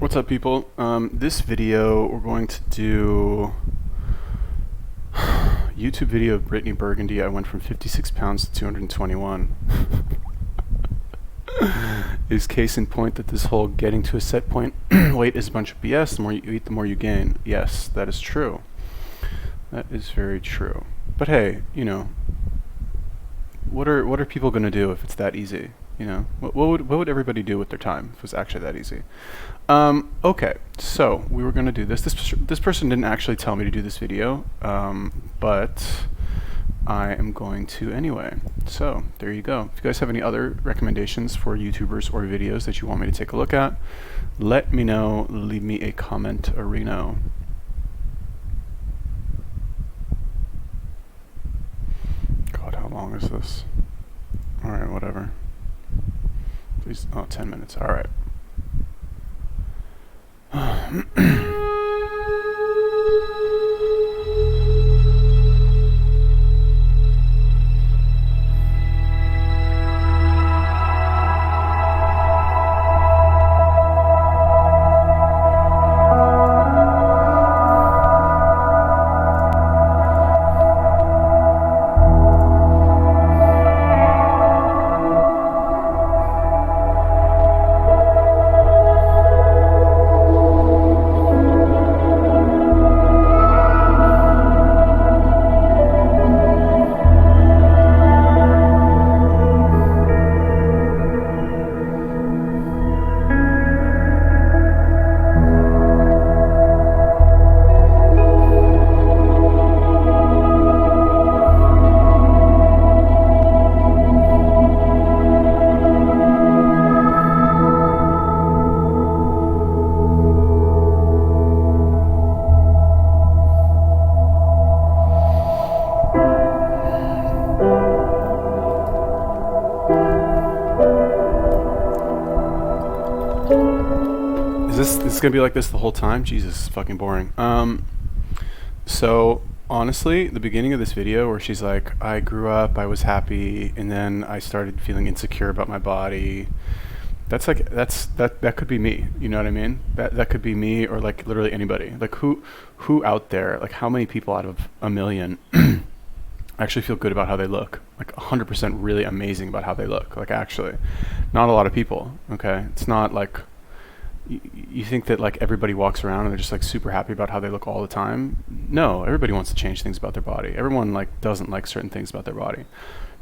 What's up, people? This video we're going to do YouTube video of Brittany Burgunder. I went from 56 pounds to 221. Is case in point that this whole getting to a set point weight is a bunch of BS. The more you eat, the more you gain. Yes, that is true. That is very true. But hey, you know, what are people going to do if it's that easy? You know, what would everybody do with their time if it was actually that easy? Okay, so we were going to do this. This person didn't actually tell me to do this video, but I am going to anyway. So there you go. If you guys have any other recommendations for YouTubers or videos that you want me to take a look at, let me know. Leave me a comment arena. God, how long is this? All right, whatever. Please, 10 minutes. All right. Is this gonna be like this the whole time? Jesus, it's fucking boring. So honestly, the beginning of this video where she's like, I grew up, I was happy, and then I started feeling insecure about my body. That's like, that could be me. You know what I mean? That could be me, or like literally anybody. Like who out there, like how many people out of a million actually feel good about how they look? Like 100% really amazing about how they look. Like actually, not a lot of people. Okay, it's not like you think that like everybody walks around and they're just like super happy about how they look all the time. No, everybody wants to change things about their body. Everyone like doesn't like certain things about their body.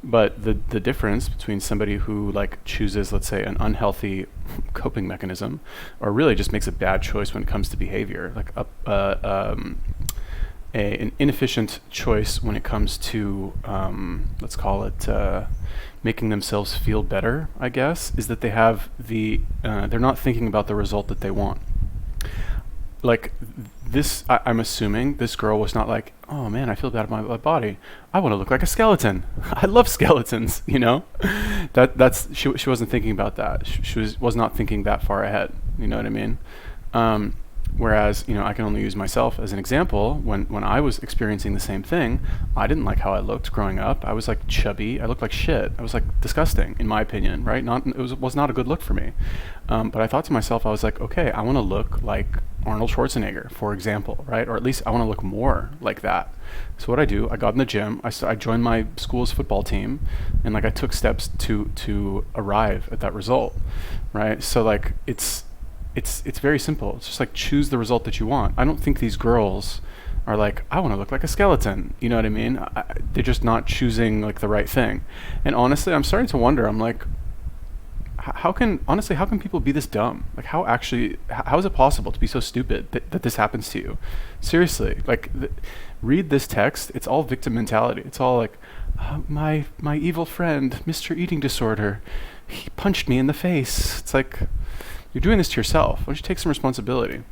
But the difference between somebody who like chooses, let's say, an unhealthy coping mechanism, or really just makes a bad choice when it comes to behavior, like an inefficient choice when it comes to let's call it making themselves feel better, I guess, is that they have they're not thinking about the result that they want. Like this, I'm assuming this girl was not like, oh man, I feel bad about my body, I want to look like a skeleton. I love skeletons, you know. She wasn't thinking about that. She was not thinking that far ahead, you know what I mean? Whereas, you know, I can only use myself as an example. When I was experiencing the same thing, I didn't like how I looked growing up. I was like chubby. I looked like shit. I was like disgusting, in my opinion, right? It was not a good look for me. But I thought to myself, I was like, okay, I want to look like Arnold Schwarzenegger, for example, right? Or at least I want to look more like that. So what I do, I got in the gym. I joined my school's football team, and like I took steps to arrive at that result, right? So like it's very simple. It's just like choose the result that you want. I don't think these girls are like, I want to look like a skeleton. You know what I mean? They're just not choosing like the right thing. And honestly, I'm starting to wonder. I'm like, how can people be this dumb? Like how is it possible to be so stupid that this happens to you? Seriously, like read this text. It's all victim mentality. It's all like, my evil friend, Mr. Eating Disorder, he punched me in the face. It's like, you're doing this to yourself. Why don't you take some responsibility?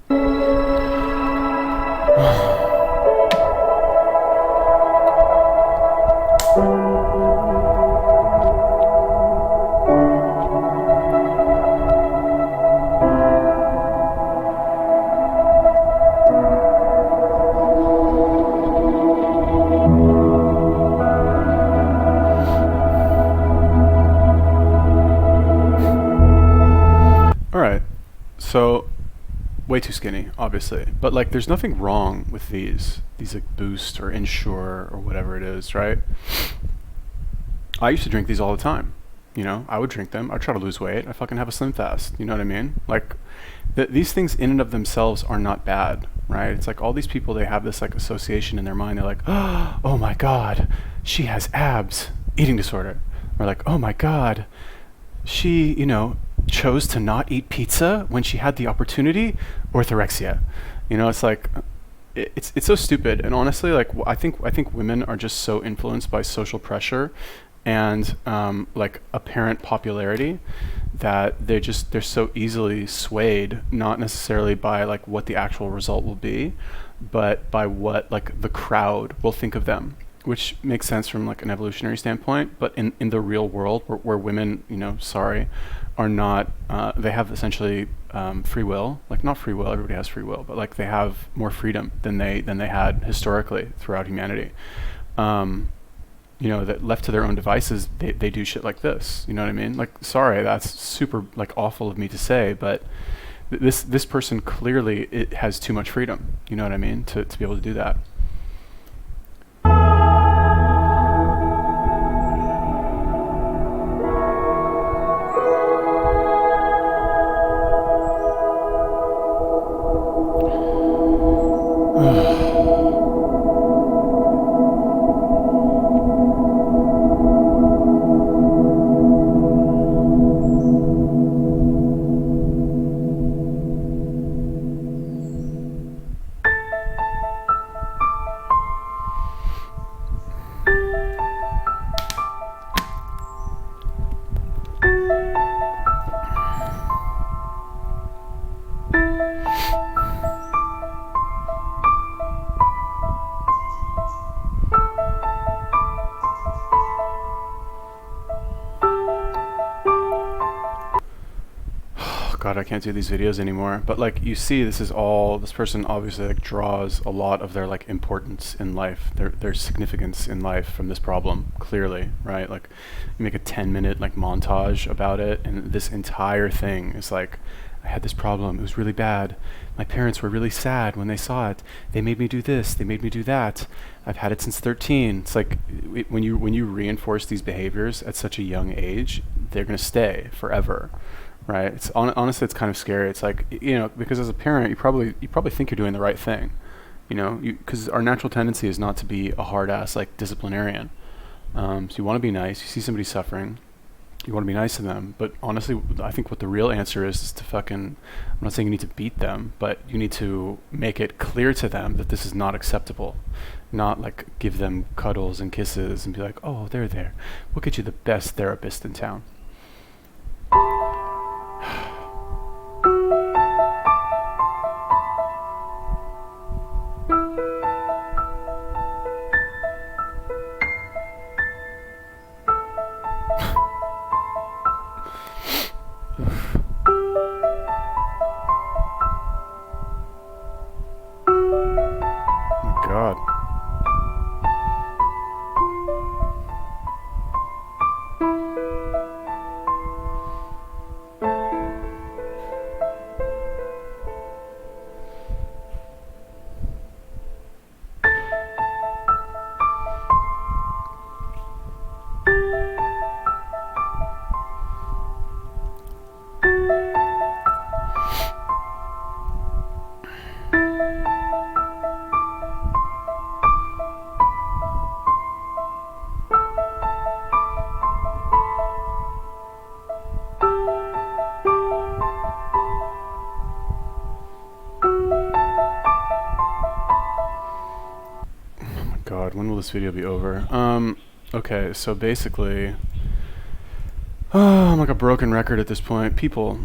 So way too skinny, obviously. But like, there's nothing wrong with these like Boost or Ensure or whatever it is, right? I used to drink these all the time. You know, I would drink them. I'd try to lose weight. I fucking have a Slim Fast. You know what I mean? Like, these things in and of themselves are not bad, right? It's like all these people, they have this like association in their mind. They're like, oh my God, she has abs, eating disorder. Or like, oh my God, she, you know, chose to not eat pizza when she had the opportunity, orthorexia. You know, it's like, it's so stupid. And honestly, like, I think women are just so influenced by social pressure and like apparent popularity that they're so easily swayed, not necessarily by like what the actual result will be, but by what like the crowd will think of them, which makes sense from like an evolutionary standpoint. But in the real world, where women, you know, are not, they have essentially free will. Like, not free will, everybody has free will, but like they have more freedom than they had historically throughout humanity. You know, that left to their own devices, they do shit like this. You know what I mean? Like, sorry, that's super like awful of me to say, but this person clearly it has too much freedom. You know what I mean? To be able to do that. God, I can't do these videos anymore. But like, you see, this person obviously like draws a lot of their like importance in life, their significance in life from this problem, clearly, right? Like, you make a 10-minute like montage about it, and this entire thing is like, I had this problem, it was really bad. My parents were really sad when they saw it. They made me do this, they made me do that. I've had it since 13. It's like, when you reinforce these behaviors at such a young age, they're gonna stay forever. Right. It's honestly, it's kind of scary. It's like, you know, because as a parent, you probably think you're doing the right thing, you know, because our natural tendency is not to be a hard ass like disciplinarian. So you want to be nice. You see somebody suffering, you want to be nice to them. But honestly, I think what the real answer is to fucking, I'm not saying you need to beat them, but you need to make it clear to them that this is not acceptable. Not like give them cuddles and kisses and be like, oh, they're there. We'll get you the best therapist in town. God. God, when will this video be over? Okay, so basically, I'm like a broken record at this point. People,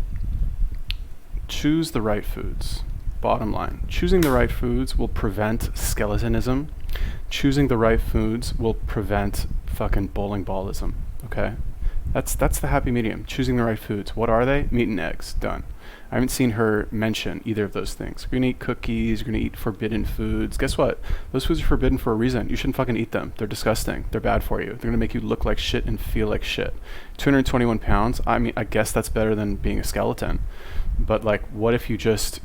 choose the right foods. Bottom line, choosing the right foods will prevent skeletonism. Choosing the right foods will prevent fucking bowling ballism. Okay, that's the happy medium. Choosing the right foods. What are they? Meat and eggs. Done. I haven't seen her mention either of those things. You're gonna eat cookies, you're gonna eat forbidden foods. Guess what? Those foods are forbidden for a reason. You shouldn't fucking eat them. They're disgusting. They're bad for you. They're gonna make you look like shit and feel like shit. 221 pounds, I mean, I guess that's better than being a skeleton. But like, what if you just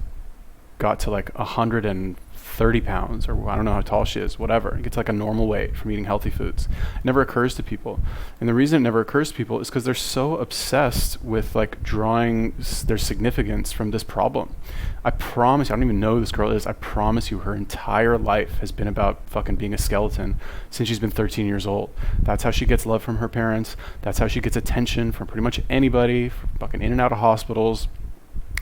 got to like 130 pounds, or I don't know how tall she is, whatever. It gets like a normal weight from eating healthy foods. It never occurs to people. And the reason it never occurs to people is because they're so obsessed with like drawing their significance from this problem. I promise you, I don't even know who this girl is. I promise you her entire life has been about fucking being a skeleton since she's been 13 years old. That's how she gets love from her parents. That's how she gets attention from pretty much anybody, from fucking in and out of hospitals.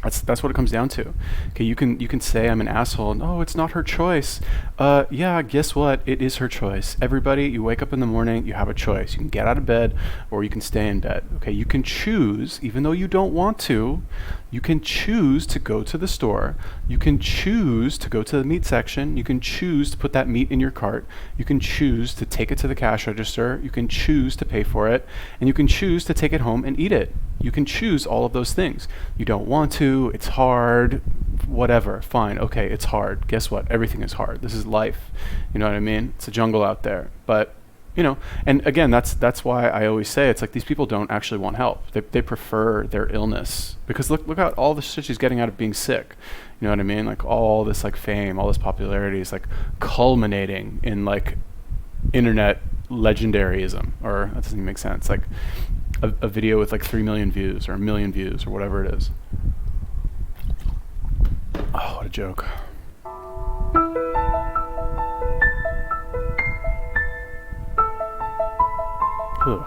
That's what it comes down to. Okay, you can say I'm an asshole. No, it's not her choice. Yeah, guess what? It is her choice. Everybody, you wake up in the morning, you have a choice. You can get out of bed or you can stay in bed. Okay, you can choose, even though you don't want to, you can choose to go to the store. You can choose to go to the meat section. You can choose to put that meat in your cart. You can choose to take it to the cash register. You can choose to pay for it. And you can choose to take it home and eat it. You can choose all of those things. You don't want to, it's hard, whatever, fine, okay, it's hard. Guess what? Everything is hard. This is life. You know what I mean? It's a jungle out there. But, you know, and again, that's why I always say it's like these people don't actually want help. They prefer their illness. Because look at all the shit she's getting out of being sick. You know what I mean? Like all this like fame, all this popularity is like culminating in like internet legendaryism, or that doesn't even make sense. Like a video with like 3 million views or 1 million views or whatever it is. Oh, what a joke. Ugh.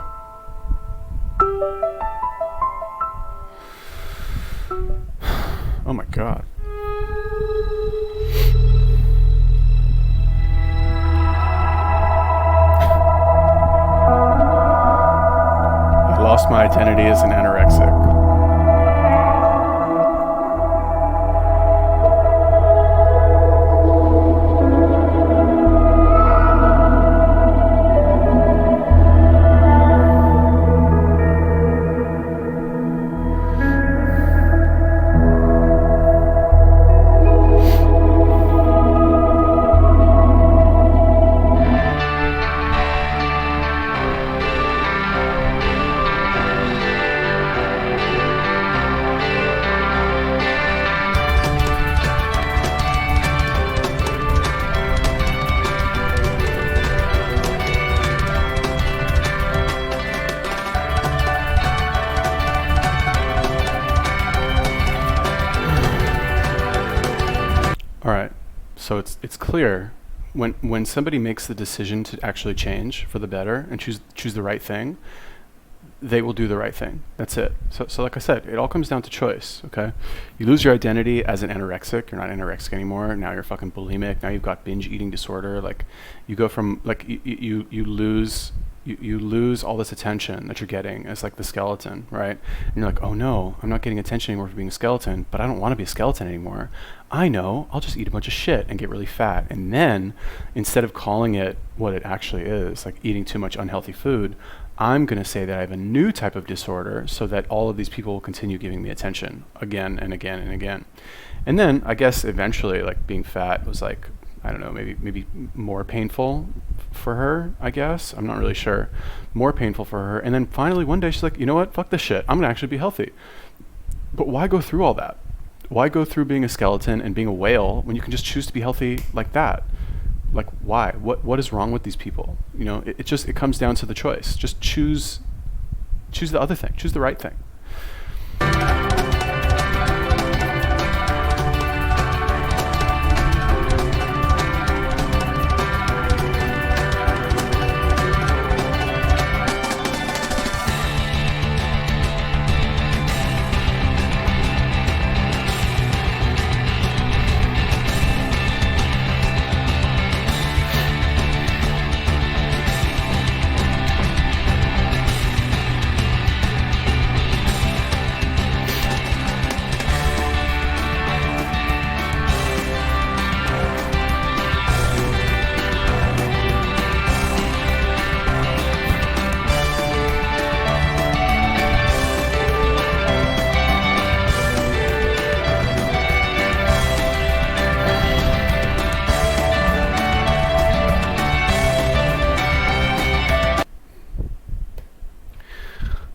Oh my God. I lost my identity as an anorexic. So it's clear when somebody makes the decision to actually change for the better and choose the right thing, they will do the right thing. That's it. So like I said, it all comes down to choice, okay? You lose your identity as an anorexic. You're not anorexic anymore. Now you're fucking bulimic. Now you've got binge eating disorder. Like you go from like you lose all this attention that you're getting as like the skeleton, right? And you're like, oh no, I'm not getting attention anymore for being a skeleton, but I don't want to be a skeleton anymore. I know, I'll just eat a bunch of shit and get really fat. And then instead of calling it what it actually is, like eating too much unhealthy food, I'm going to say that I have a new type of disorder so that all of these people will continue giving me attention again and again and again. And then I guess eventually like being fat was like, I don't know, maybe more painful for her, I guess. I'm not really sure. More painful for her. And then finally one day she's like, you know what? Fuck this shit. I'm going to actually be healthy. But why go through all that? Why go through being a skeleton and being a whale when you can just choose to be healthy like that? Like why? What is wrong with these people? You know, it comes down to the choice. Just choose the other thing. Choose the right thing.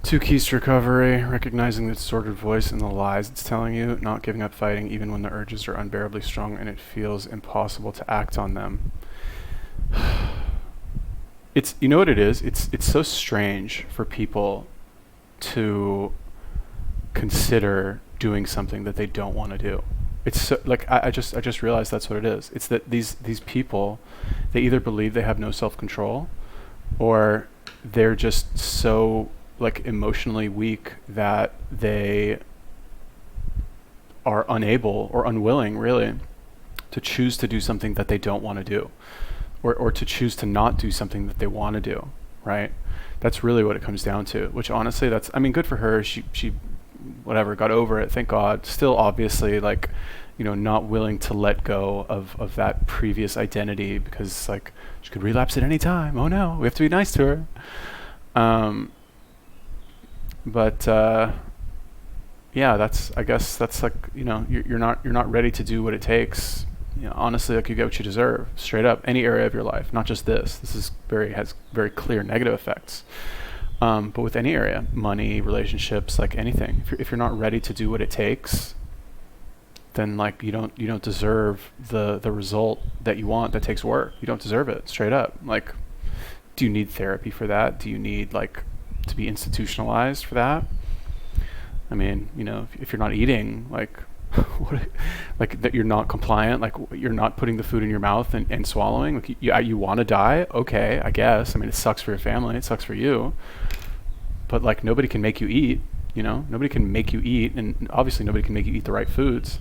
Two keys to recovery: recognizing the distorted voice and the lies it's telling you, not giving up fighting even when the urges are unbearably strong and it feels impossible to act on them. It's, you know what it is? It's so strange for people to consider doing something that they don't want to do. It's so, like, I just realized that's what it is. It's that these people, they either believe they have no self-control, or they're just so like emotionally weak that they are unable or unwilling really to choose to do something that they don't want to do, or to choose to not do something that they want to do, right? That's really what it comes down to, which honestly, that's, I mean, good for her. She whatever, got over it, thank God. Still obviously, like, you know, not willing to let go of that previous identity, because like she could relapse at any time. Oh no, we have to be nice to her. But yeah, that's, I guess that's like, you know, you're not ready to do what it takes. You know, honestly, like, you get what you deserve, straight up. Any area of your life, not just this. This is has very clear negative effects. But with any area, money, relationships, like anything, if you're not ready to do what it takes, then like you don't deserve the result that you want. That takes work. You don't deserve it, straight up. Like, do you need therapy for that? Do you need like to be institutionalized for that? I mean, you know, if you're not eating, like, what, like that you're not compliant, like you're not putting the food in your mouth and swallowing, like you want to die, okay, I guess. I mean, it sucks for your family, it sucks for you, but like nobody can make you eat, you know? Nobody can make you eat, and obviously nobody can make you eat the right foods.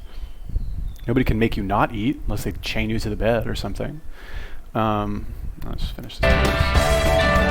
Nobody can make you not eat unless they chain you to the bed or something. I'll just finish this.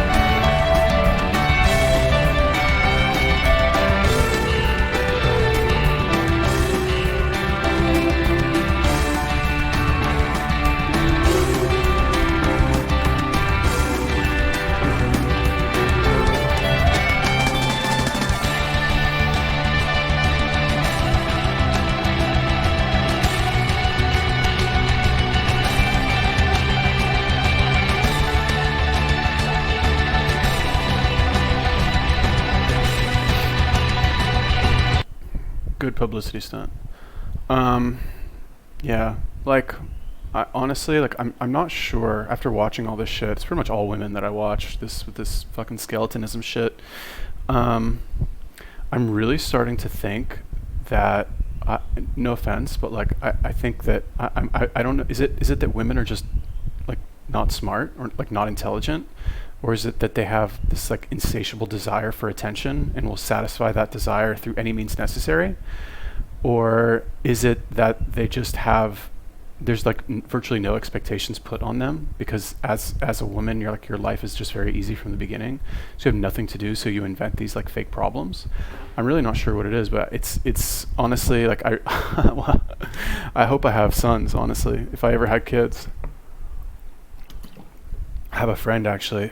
Good publicity stunt. Yeah, like, I honestly, like, I'm not sure, after watching all this shit. It's pretty much all women that I watch this with this fucking skeletonism shit. I'm really starting to think that, no offense, but like I think that I don't know, is it that women are just like not smart or like not intelligent, or is it that they have this like insatiable desire for attention and will satisfy that desire through any means necessary? Or is it that they just have, there's like virtually no expectations put on them, because as a woman, you're like, your life is just very easy from the beginning, so you have nothing to do, so you invent these like fake problems. I'm really not sure what it is, but it's honestly like, I hope I have sons, honestly, if I ever had kids. I have a friend, actually,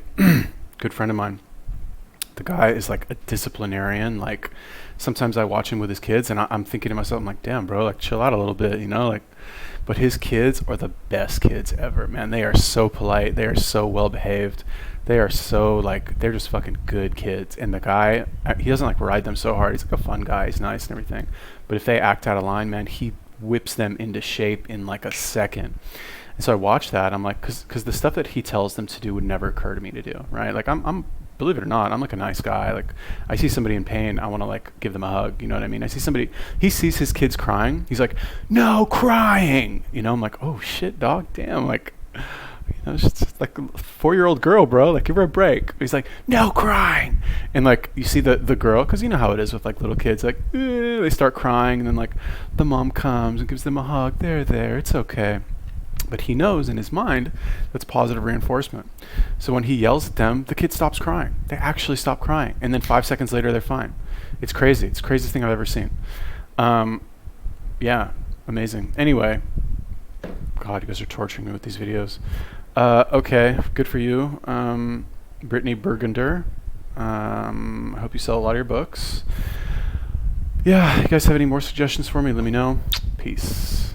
good friend of mine. The guy is like a disciplinarian. Like, sometimes I watch him with his kids and I'm thinking to myself, I'm like, damn, bro, like, chill out a little bit, you know? Like, but his kids are the best kids ever, man. They are so polite. They are so well behaved. They are so like, they're just fucking good kids. And the guy, he doesn't like ride them so hard. He's like a fun guy. He's nice and everything. But if they act out of line, man, he whips them into shape in like a second. And so I watch that. I'm like, because the stuff that he tells them to do would never occur to me to do, right? Like, I'm believe it or not, I'm like a nice guy. Like, I see somebody in pain, I want to like give them a hug. You know what I mean? I see somebody, he sees his kids crying. He's like, no crying. You know, I'm like, oh shit, dog, damn. Like, you know, it's just like a 4-year-old girl, bro. Like, give her a break. He's like, no crying. And like, you see the girl, because you know how it is with like little kids. Like, they start crying, and then like the mom comes and gives them a hug. There, it's okay. But he knows in his mind that's positive reinforcement. So when he yells at them, the kid stops crying. They actually stop crying. And then 5 seconds later, they're fine. It's crazy. It's the craziest thing I've ever seen. Yeah, amazing. Anyway, God, you guys are torturing me with these videos. Okay, good for you. Brittany Burgunder. I hope you sell a lot of your books. Yeah, you guys have any more suggestions for me? Let me know. Peace.